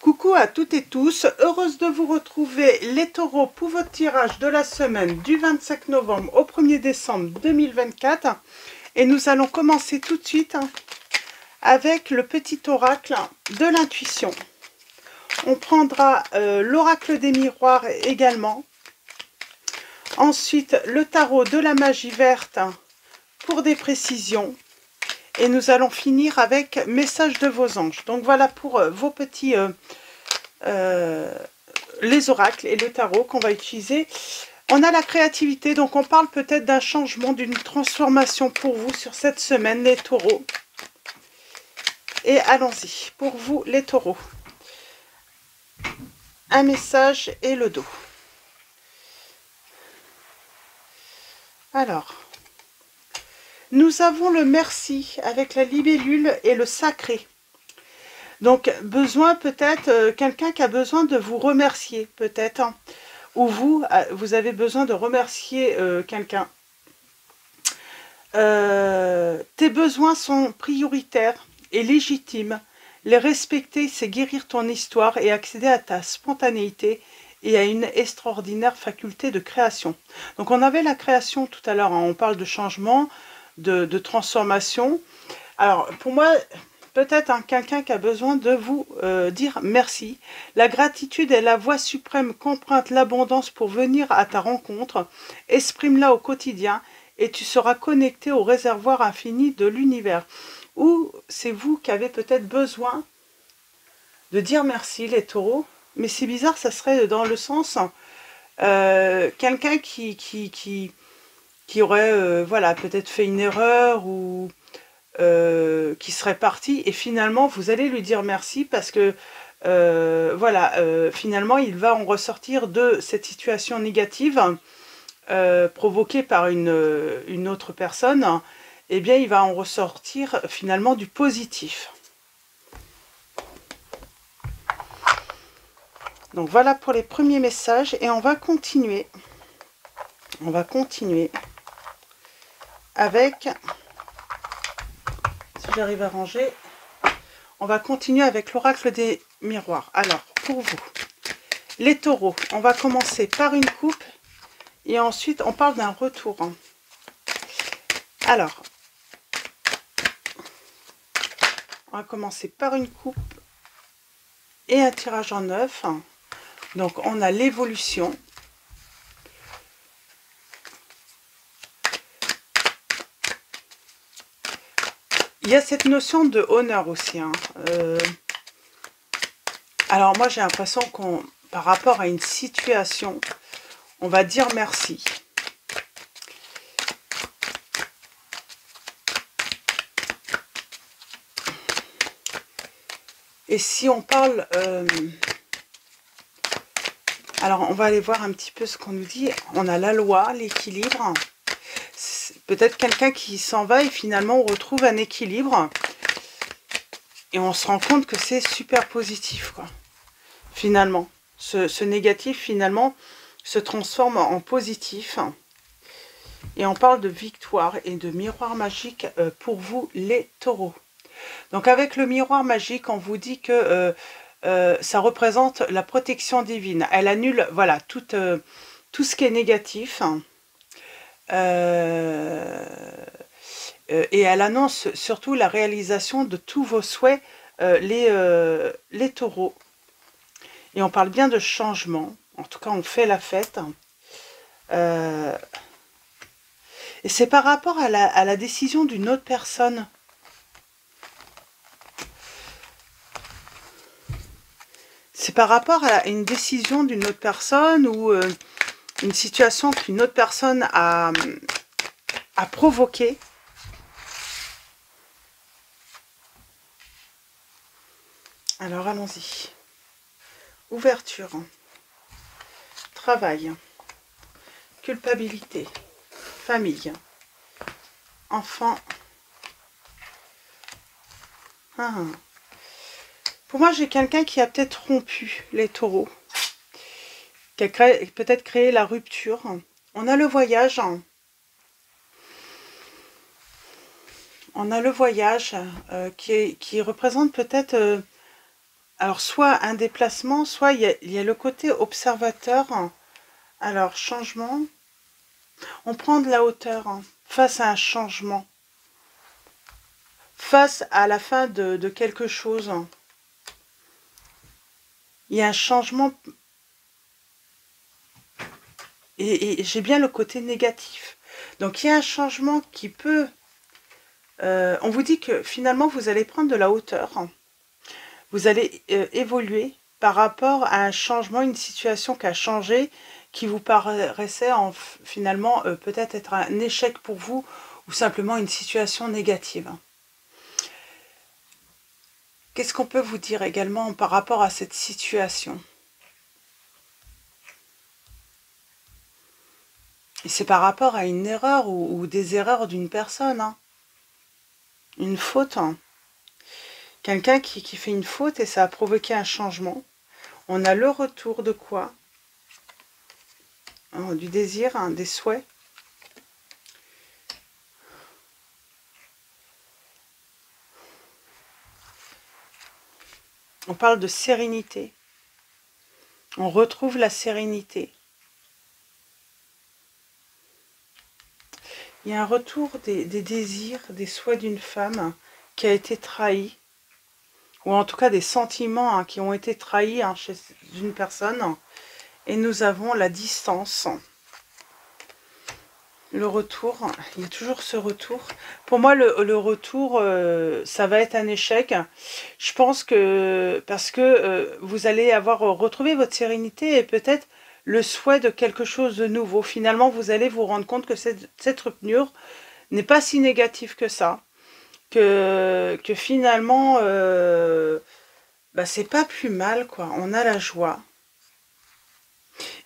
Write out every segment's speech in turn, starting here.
Coucou à toutes et tous, heureuse de vous retrouver les taureaux pour votre tirage de la semaine du 25 novembre au 1er décembre 2024. Et nous allons commencer tout de suite avec le petit oracle de l'intuition. On prendra l'oracle des miroirs également. Ensuite, le tarot de la magie verte pour des précisions. Et nous allons finir avec message de vos anges. Donc voilà pour vos petits les oracles et le tarot qu'on va utiliser. On a la créativité, donc on parle peut-être d'un changement, d'une transformation pour vous sur cette semaine, les taureaux. Et allons-y, pour vous les taureaux. Un message et le dos. Alors, nous avons le merci avec la libellule et le sacré. Donc, besoin peut-être, quelqu'un qui a besoin de vous remercier, peut-être. Hein, ou vous avez besoin de remercier quelqu'un. Tes besoins sont prioritaires et légitimes. Les respecter, c'est guérir ton histoire et accéder à ta spontanéité et à une extraordinaire faculté de création. Donc, on avait la création tout à l'heure. Hein, on parle de changement, de transformation. Alors, pour moi, peut-être quelqu'un qui a besoin de vous dire merci. La gratitude est la voie suprême qu'emprunte l'abondance pour venir à ta rencontre. Exprime-la au quotidien et tu seras connecté au réservoir infini de l'univers. Ou c'est vous qui avez peut-être besoin de dire merci, les taureaux. Mais c'est bizarre, ça serait dans le sens quelqu'un qui aurait voilà, peut-être fait une erreur ou qui serait parti et finalement vous allez lui dire merci parce que voilà, finalement il va en ressortir de cette situation négative provoquée par une autre personne. Eh bien il va en ressortir finalement du positif. Donc voilà pour les premiers messages et on va continuer avec, si j'arrive à ranger, on va continuer avec l'oracle des miroirs. Alors, pour vous, les taureaux, on va commencer par une coupe et ensuite on parle d'un retour. Alors, on va commencer par une coupe et un tirage en 9. Donc, on a l'évolution. Il y a cette notion de honneur aussi. Hein. Alors moi j'ai l'impression qu'on, par rapport à une situation, on va dire merci. Et si on parle... alors on va aller voir un petit peu ce qu'on nous dit. On a la loi, l'équilibre. Peut-être quelqu'un qui s'en va et finalement on retrouve un équilibre. Et on se rend compte que c'est super positif, quoi. Finalement. Ce négatif, finalement, se transforme en positif. Et on parle de victoire et de miroir magique pour vous, les taureaux. Donc avec le miroir magique, on vous dit que ça représente la protection divine. Elle annule, voilà, tout ce qui est négatif. Et elle annonce surtout la réalisation de tous vos souhaits, les taureaux. Et on parle bien de changement. En tout cas, on fait la fête. Et c'est par rapport à la décision d'une autre personne. C'est par rapport à une décision d'une autre personne ou une situation qu'une autre personne a provoquée. Alors, allons-y. Ouverture. Travail. Culpabilité. Famille. Enfant. Pour moi, j'ai quelqu'un qui a peut-être rompu les taureaux. Qui a peut-être créé la rupture. On a le voyage. On a le voyage qui représente peut-être... Alors, soit un déplacement, soit il y a le côté observateur. Alors, changement. On prend de la hauteur face à un changement. Face à la fin de quelque chose. Il y a un changement. Et j'ai bien le côté négatif. Donc, il y a un changement qui peut... on vous dit que finalement, vous allez prendre de la hauteur. Vous allez évoluer par rapport à un changement, une situation qui a changé, qui vous paraissait finalement peut-être être un échec pour vous ou simplement une situation négative. Qu'est-ce qu'on peut vous dire également par rapport à cette situation? Et c'est par rapport à une erreur ou des erreurs d'une personne, hein. Une faute. Hein. Quelqu'un qui fait une faute et ça a provoqué un changement. On a le retour de quoi? Du désir, hein, des souhaits. On parle de sérénité. On retrouve la sérénité. Il y a un retour des désirs, des souhaits d'une femme qui a été trahie, ou en tout cas des sentiments qui ont été trahis chez une personne. Et nous avons la distance. Le retour, il y a toujours ce retour. Pour moi, le retour, ça va être un échec. Je pense que, parce que vous allez avoir retrouvé votre sérénité et peut-être le souhait de quelque chose de nouveau. Finalement, vous allez vous rendre compte que cette rupture n'est pas si négative que ça. Que finalement, c'est pas plus mal, quoi. On a la joie.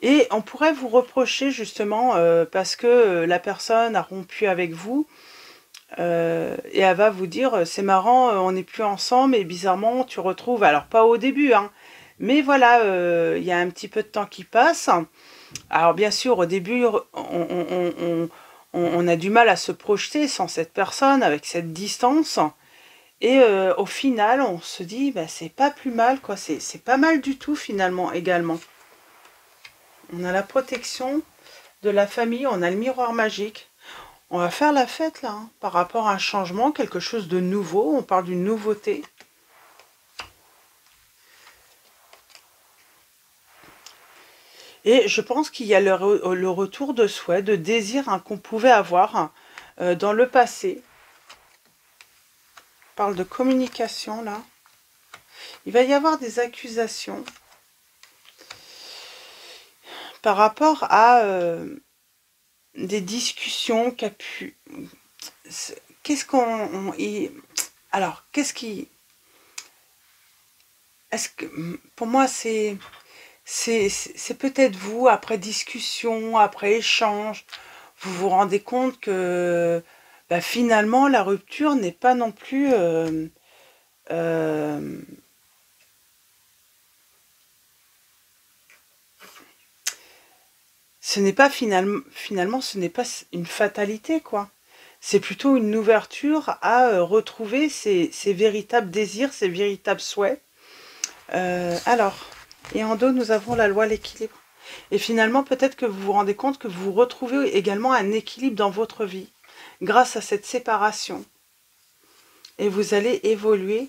Et on pourrait vous reprocher justement parce que la personne a rompu avec vous et elle va vous dire c'est marrant, on n'est plus ensemble et bizarrement tu retrouves, alors pas au début, hein, mais voilà, il y a un petit peu de temps qui passe. Alors bien sûr au début on a du mal à se projeter sans cette personne, avec cette distance. Et au final on se dit c'est pas plus mal, quoi, c'est pas mal du tout finalement également. On a la protection de la famille, on a le miroir magique. On va faire la fête là, hein, par rapport à un changement, quelque chose de nouveau. On parle d'une nouveauté. Et je pense qu'il y a le retour de souhait, de désir qu'on pouvait avoir dans le passé. On parle de communication là. Il va y avoir des accusations par rapport à des discussions qu'a pu... Qu'est-ce qu'on... Alors, qu'est-ce qui... Est-ce que... Pour moi, c'est peut-être vous, après discussion, après échange, vous vous rendez compte que finalement, la rupture n'est pas non plus... ce n'est pas finalement, ce n'est pas une fatalité, quoi. C'est plutôt une ouverture à retrouver ses véritables désirs, ses véritables souhaits. Alors, et en dos, nous avons la loi de l'équilibre. Et finalement, peut-être que vous vous rendez compte que vous retrouvez également un équilibre dans votre vie grâce à cette séparation. Et vous allez évoluer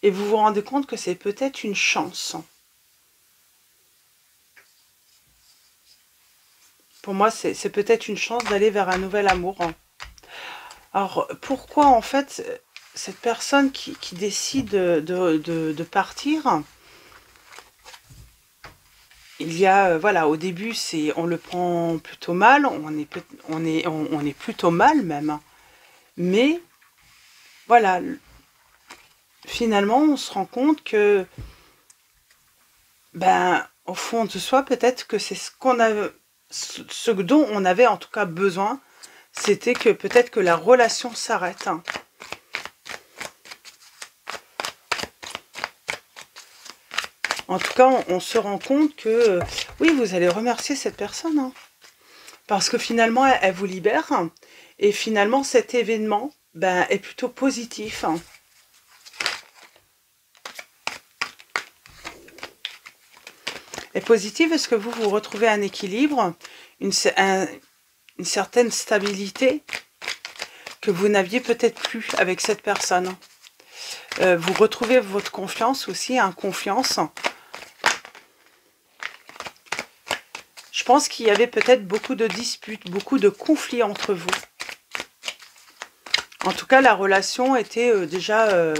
et vous vous rendez compte que c'est peut-être une chance. Pour moi, c'est peut-être une chance d'aller vers un nouvel amour. Alors, pourquoi en fait cette personne qui décide de partir, il y a, voilà, au début, on le prend plutôt mal, on est plutôt mal même. Mais, voilà, finalement, on se rend compte que, au fond de soi, peut-être que c'est ce dont on avait en tout cas besoin, c'était que peut-être que la relation s'arrête. En tout cas, on se rend compte que, oui, vous allez remercier cette personne. Hein, parce que finalement, elle vous libère. Et finalement, cet événement est plutôt positif. est positive. Est-ce que vous retrouvez un équilibre, une certaine stabilité que vous n'aviez peut-être plus avec cette personne? Vous retrouvez votre confiance aussi, confiance. Je pense qu'il y avait peut-être beaucoup de disputes, beaucoup de conflits entre vous. En tout cas, la relation était déjà,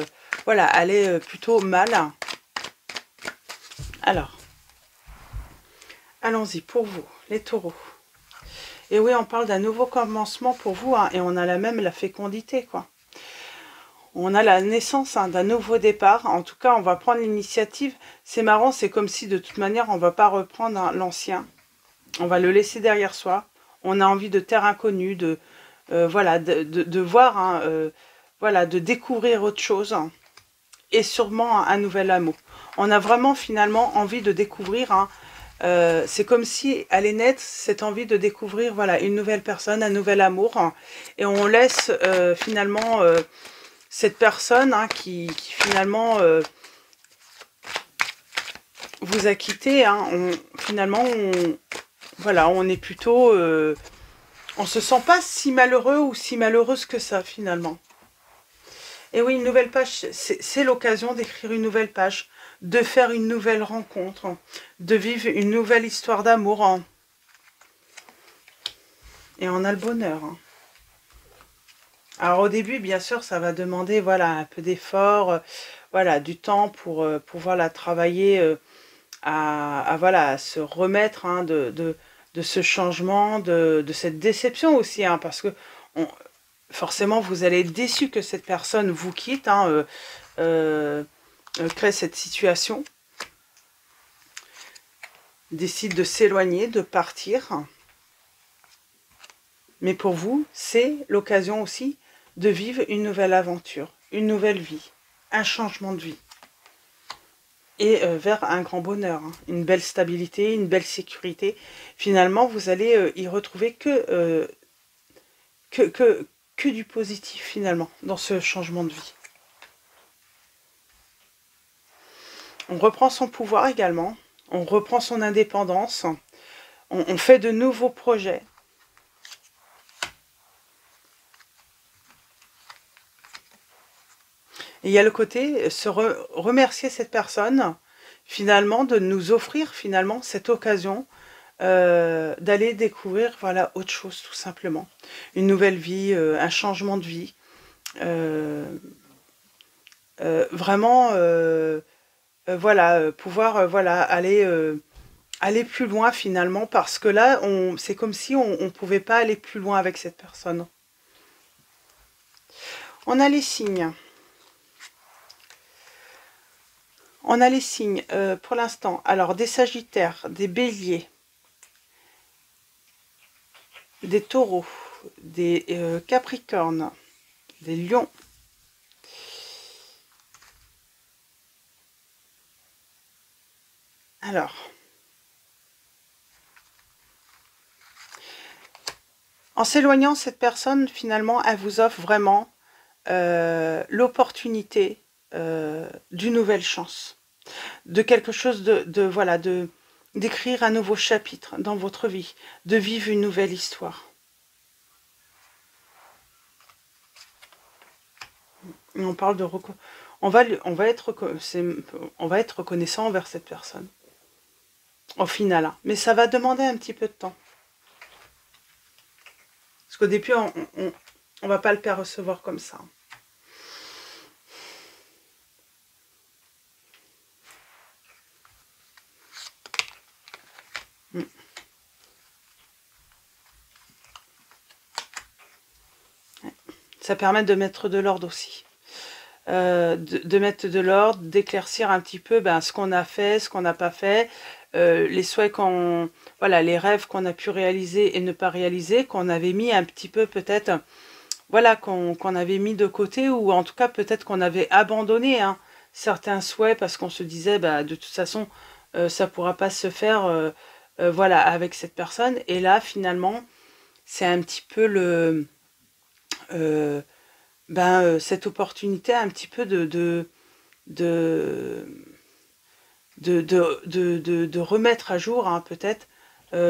voilà, allait plutôt mal. Alors, allons-y pour vous, les taureaux. Et oui, on parle d'un nouveau commencement pour vous, hein, et on a la fécondité, quoi. On a la naissance d'un nouveau départ. En tout cas, on va prendre l'initiative. C'est marrant, c'est comme si de toute manière, on ne va pas reprendre l'ancien. On va le laisser derrière soi. On a envie de terre inconnue, voilà, de voir, hein, voilà, de découvrir autre chose. Et sûrement un nouvel amour. On a vraiment finalement envie de découvrir, hein, c'est comme si allait naître cette envie de découvrir, voilà, une nouvelle personne, un nouvel amour, hein, et on laisse finalement cette personne, hein, qui finalement vous a quitté, hein, finalement voilà, on est plutôt on se sent pas si malheureux ou si malheureuse que ça finalement. Et oui, une nouvelle page, c'est l'occasion d'écrire une nouvelle page, de faire une nouvelle rencontre, de vivre une nouvelle histoire d'amour, hein. Et on a le bonheur, hein. Alors au début, bien sûr, ça va demander, voilà, un peu d'effort, voilà, du temps pour voilà, travailler voilà, à se remettre, hein, de ce changement, de cette déception aussi, hein, parce que forcément, vous allez être déçu que cette personne vous quitte, hein, crée cette situation, décide de s'éloigner, de partir. Mais pour vous, c'est l'occasion aussi de vivre une nouvelle aventure, une nouvelle vie, un changement de vie. Et vers un grand bonheur, hein, une belle stabilité, une belle sécurité. Finalement, vous allez y retrouver que du positif, finalement, dans ce changement de vie. On reprend son pouvoir également, on reprend son indépendance, on fait de nouveaux projets. Et il y a le côté se remercier cette personne, finalement, de nous offrir finalement cette occasion d'aller découvrir, voilà, autre chose tout simplement. Une nouvelle vie, un changement de vie. Vraiment, voilà, pouvoir voilà, aller plus loin finalement, parce que là, c'est comme si on ne pouvait pas aller plus loin avec cette personne. On a les signes. On a les signes pour l'instant. Alors, des sagittaires, des béliers, des taureaux, des capricornes, des lions. Alors, en s'éloignant, cette personne, finalement, elle vous offre vraiment l'opportunité d'une nouvelle chance. De quelque chose voilà, d'écrire un nouveau chapitre dans votre vie, de vivre une nouvelle histoire. Et on parle de on va être reconnaissant envers cette personne. Au final, hein. Mais ça va demander un petit peu de temps. Parce qu'au début, on va pas le percevoir comme ça. Ça permet de mettre de l'ordre aussi. De mettre de l'ordre, d'éclaircir un petit peu ce qu'on a fait, ce qu'on n'a pas fait, les souhaits voilà, les rêves qu'on a pu réaliser et ne pas réaliser, qu'on avait mis un petit peu peut-être, voilà, qu'on avait mis de côté, ou en tout cas peut-être qu'on avait abandonné, hein, certains souhaits parce qu'on se disait de toute façon ça pourra pas se faire voilà, avec cette personne. Et là finalement c'est un petit peu le cette opportunité un petit peu de remettre à jour, hein, peut-être,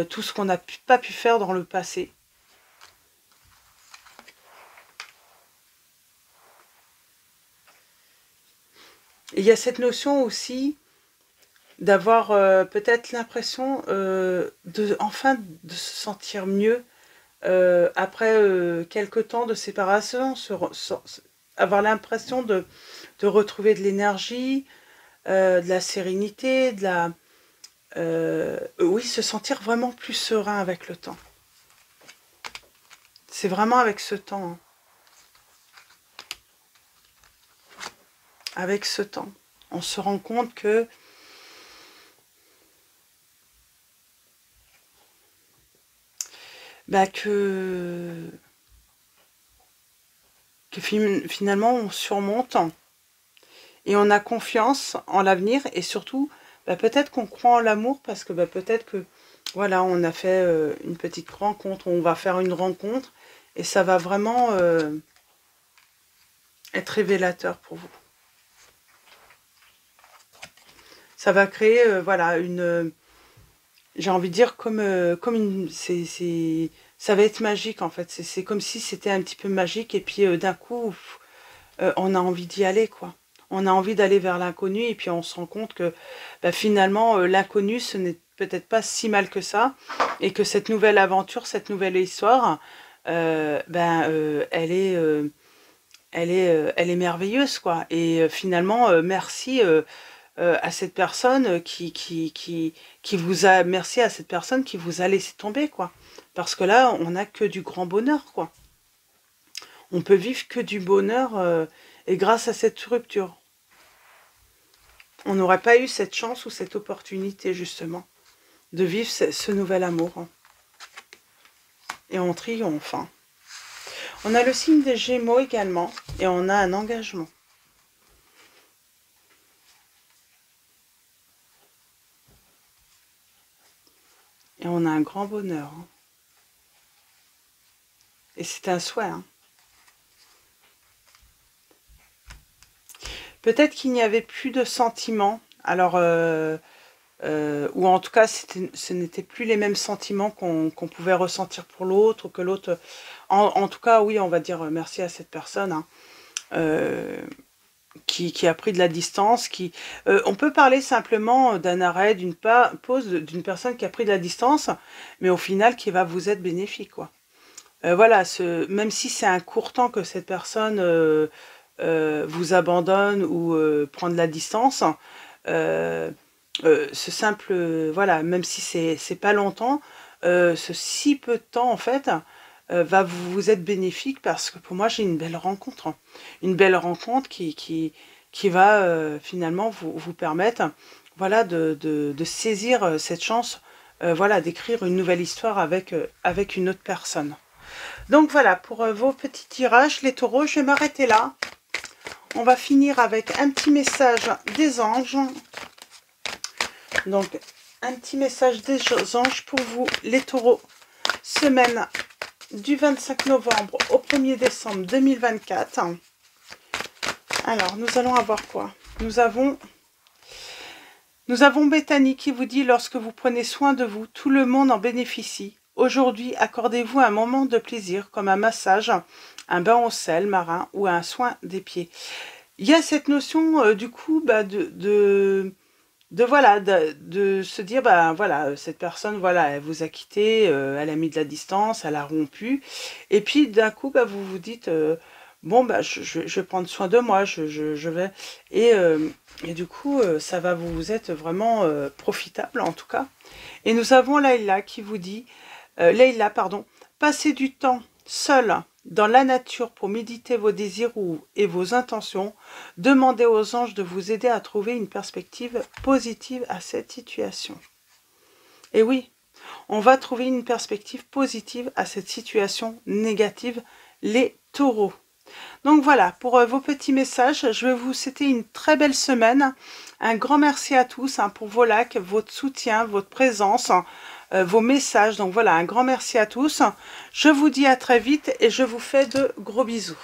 tout ce qu'on n'a pas pu faire dans le passé. Et il y a cette notion aussi d'avoir peut-être l'impression enfin de se sentir mieux après quelque temps de séparation, avoir l'impression de retrouver de l'énergie, de la sérénité, oui, se sentir vraiment plus serein avec le temps. C'est vraiment avec ce temps. Hein. Avec ce temps. On se rend compte que finalement on surmonte et on a confiance en l'avenir et surtout peut-être qu'on croit en l'amour parce que peut-être que voilà, on a fait une petite rencontre, on va faire une rencontre et ça va vraiment être révélateur pour vous. Ça va créer voilà j'ai envie de dire comme une ça va être magique en fait, c'est comme si c'était un petit peu magique et puis d'un coup on a envie d'y aller quoi. On a envie d'aller vers l'inconnu et puis on se rend compte que finalement l'inconnu ce n'est peut-être pas si mal que ça et que cette nouvelle aventure, cette nouvelle histoire elle est merveilleuse quoi. Et finalement merci à cette personne qui vous a, merci à cette personne qui vous a laissé tomber quoi, parce que là on n'a que du grand bonheur quoi, on peut vivre que du bonheur et grâce à cette rupture on n'aurait pas eu cette chance ou cette opportunité justement de vivre ce nouvel amour hein. Et on triomphe hein. On a le signe des Gémeaux également et on a un engagement. Et on a un grand bonheur. Hein. Et c'est un souhait. Hein. Peut-être qu'il n'y avait plus de sentiments. Alors, ou en tout cas, ce n'était plus les mêmes sentiments qu'on pouvait ressentir pour l'autre, que l'autre... En tout cas, oui, on va dire merci à cette personne. Hein. Qui a pris de la distance, on peut parler simplement d'un arrêt, d'une pause d'une personne qui a pris de la distance, mais au final qui va vous être bénéfique, quoi. Voilà, même si c'est un court temps que cette personne vous abandonne ou prend de la distance, ce simple, voilà, même si c'est pas longtemps, ce si peu de temps en fait, va vous être bénéfique parce que pour moi j'ai une belle rencontre. Une belle rencontre qui va finalement vous permettre voilà, de saisir cette chance voilà, d'écrire une nouvelle histoire avec une autre personne. Donc voilà, pour vos petits tirages, les taureaux, je vais m'arrêter là. On va finir avec un petit message des anges. Donc, un petit message des anges pour vous, les taureaux, semaine du 25 novembre au 1er décembre 2024. Alors, nous allons avoir quoi? Nous avons Bethany qui vous dit « Lorsque vous prenez soin de vous, tout le monde en bénéficie. Aujourd'hui, accordez-vous un moment de plaisir comme un massage, un bain au sel marin ou un soin des pieds. » Il y a cette notion du coup voilà, de se dire voilà, cette personne voilà, elle vous a quitté, elle a mis de la distance, elle a rompu et puis d'un coup vous vous dites bon je vais prendre soin de moi, je vais et du coup ça va vous être vraiment profitable en tout cas. Et nous avons Leïla qui vous dit Leïla pardon, passez du temps seul dans la nature pour méditer vos désirs et vos intentions. Demandez aux anges de vous aider à trouver une perspective positive à cette situation. Et oui, on va trouver une perspective positive à cette situation négative, les taureaux. Donc voilà, pour vos petits messages, je vais vous souhaiter une très belle semaine. Un grand merci à tous pour vos likes, votre soutien, votre présence, vos messages. Donc voilà, un grand merci à tous. Je vous dis à très vite et je vous fais de gros bisous.